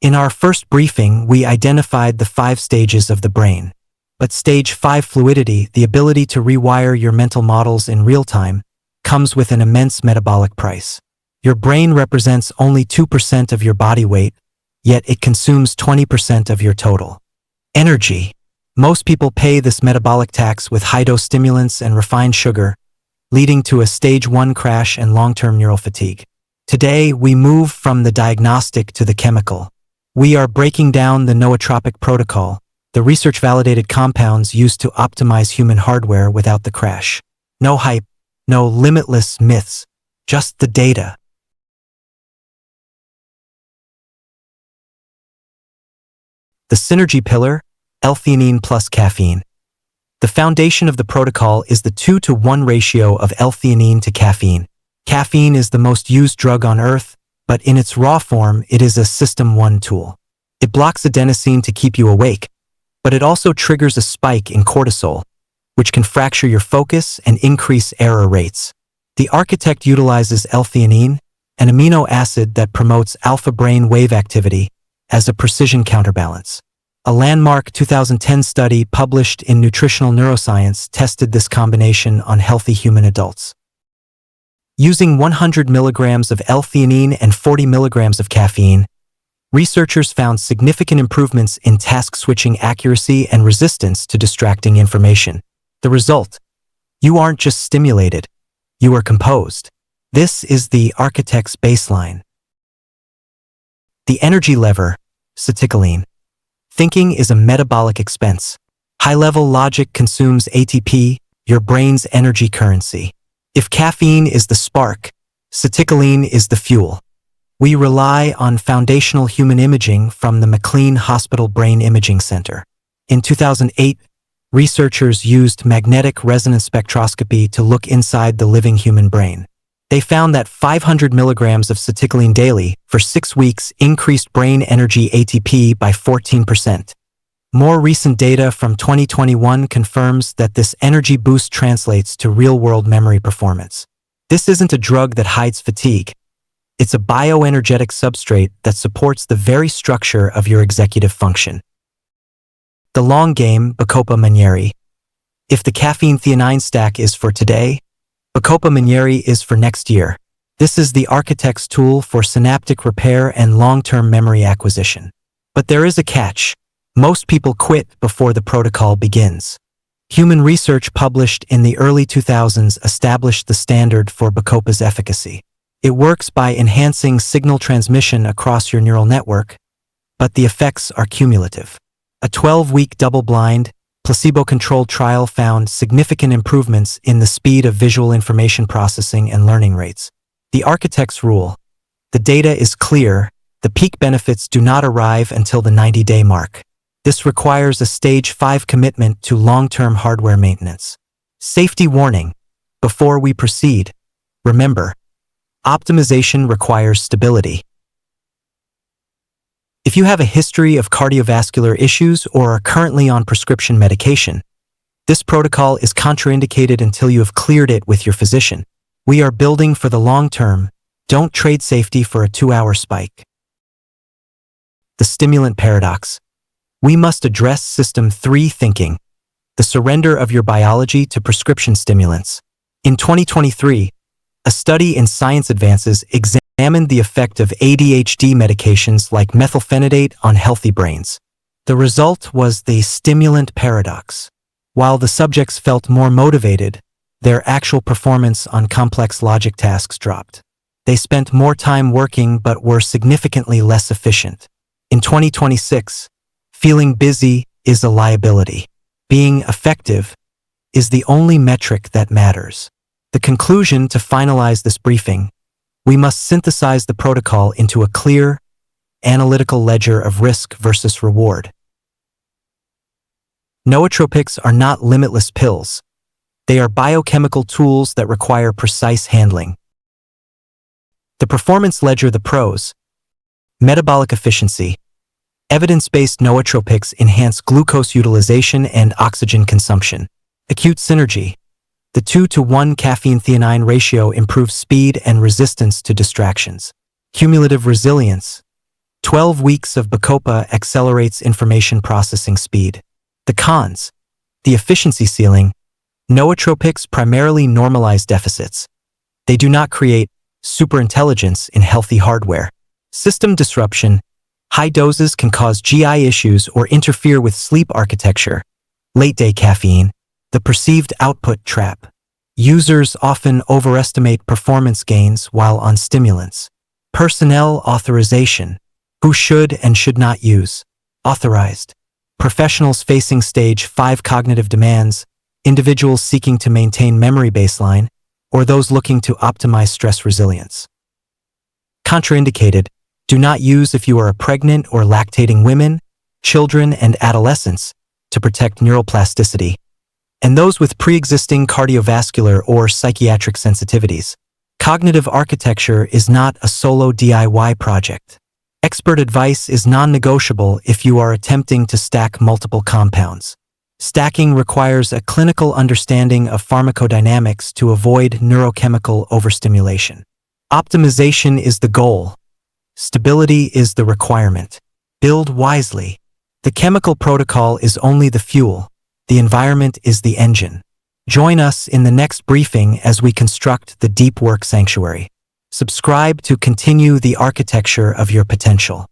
In our first briefing, we identified the 5 stages of the brain. But stage 5 fluidity, the ability to rewire your mental models in real time, comes with an immense metabolic price. Your brain represents only 2% of your body weight, yet it consumes 20% of your total energy. Most people pay this metabolic tax with high-dose stimulants and refined sugar, leading to a stage 1 crash and long-term neural fatigue. Today, we move from the diagnostic to the chemical. We are breaking down the nootropic protocol, the research-validated compounds used to optimize human hardware without the crash. No hype, no limitless myths, just the data. The synergy pillar, L-Theanine plus caffeine. The foundation of the protocol is the 2-to-1 ratio of L-Theanine to caffeine. Caffeine is the most used drug on Earth, but in its raw form, it is a System 1 tool. It blocks adenosine to keep you awake, but it also triggers a spike in cortisol, which can fracture your focus and increase error rates. The architect utilizes L-Theanine, an amino acid that promotes alpha brain wave activity, as a precision counterbalance. A landmark 2010 study published in Nutritional Neuroscience tested this combination on healthy human adults. Using 100 milligrams of L-Theanine and 40 milligrams of caffeine, researchers found significant improvements in task switching accuracy and resistance to distracting information. The result: you aren't just stimulated, you are composed. This is the architect's baseline. The energy lever, Citicoline. Thinking is a metabolic expense. High-level logic consumes ATP, your brain's energy currency. If caffeine is the spark, Citicoline is the fuel. We rely on foundational human imaging from the McLean Hospital Brain Imaging Center. In 2008, researchers used magnetic resonance spectroscopy to look inside the living human brain. They found that 500 milligrams of Citicoline daily for 6 weeks increased brain energy ATP by 14%. More recent data from 2021 confirms that this energy boost translates to real-world memory performance. This isn't a drug that hides fatigue. It's a bioenergetic substrate that supports the very structure of your executive function. The long game, Bacopa Monnieri. If the caffeine-theanine stack is for today, Bacopa Monnieri is for next year. This is the architect's tool for synaptic repair and long-term memory acquisition. But there is a catch. Most people quit before the protocol begins. Human research published in the early 2000s established the standard for Bacopa's efficacy. It works by enhancing signal transmission across your neural network, but the effects are cumulative. A 12-week double-blind, placebo-controlled trial found significant improvements in the speed of visual information processing and learning rates. The architect's rule: the data is clear, the peak benefits do not arrive until the 90-day mark. This requires a stage 5 commitment to long-term hardware maintenance. Safety warning: before we proceed, remember, optimization requires stability. If you have a history of cardiovascular issues or are currently on prescription medication, this protocol is contraindicated until you have cleared it with your physician. We are building for the long term. Don't trade safety for a 2-hour spike. The Stimulant Paradox. We must address System 3 thinking, the surrender of your biology to prescription stimulants. In 2023, a study in Science Advances examined the effect of ADHD medications like methylphenidate on healthy brains. The result was the Stimulant Paradox. While the subjects felt more motivated, their actual performance on complex logic tasks dropped. They spent more time working but were significantly less efficient. In 2026, feeling busy is a liability. Being effective is the only metric that matters. The conclusion to finalize this briefing: we must synthesize the protocol into a clear, analytical ledger of risk versus reward. Nootropics are not limitless pills. They are biochemical tools that require precise handling. The performance ledger: the pros. Metabolic efficiency. Evidence-based nootropics enhance glucose utilization and oxygen consumption. Acute synergy. The 2-to-1 caffeine-theanine ratio improves speed and resistance to distractions. Cumulative resilience. 12 weeks of Bacopa accelerates information processing speed. The cons. The efficiency ceiling. Nootropics primarily normalize deficits. They do not create superintelligence in healthy hardware. System disruption. High doses can cause GI issues or interfere with sleep architecture. Late-day caffeine. The perceived output trap. Users often overestimate performance gains while on stimulants. Personnel authorization. Who should and should not use. Authorized. Professionals facing stage 5 cognitive demands, individuals seeking to maintain memory baseline, or those looking to optimize stress resilience. Contraindicated. Do not use if you are a pregnant or lactating women, children, and adolescents to protect neuroplasticity, and those with pre-existing cardiovascular or psychiatric sensitivities. Cognitive architecture is not a solo DIY project. Expert advice is non-negotiable if you are attempting to stack multiple compounds. Stacking requires a clinical understanding of pharmacodynamics to avoid neurochemical overstimulation. Optimization is the goal. Stability is the requirement. Build wisely. The chemical protocol is only the fuel. The environment is the engine. Join us in the next briefing as we construct the deep work sanctuary. Subscribe to continue the architecture of your potential.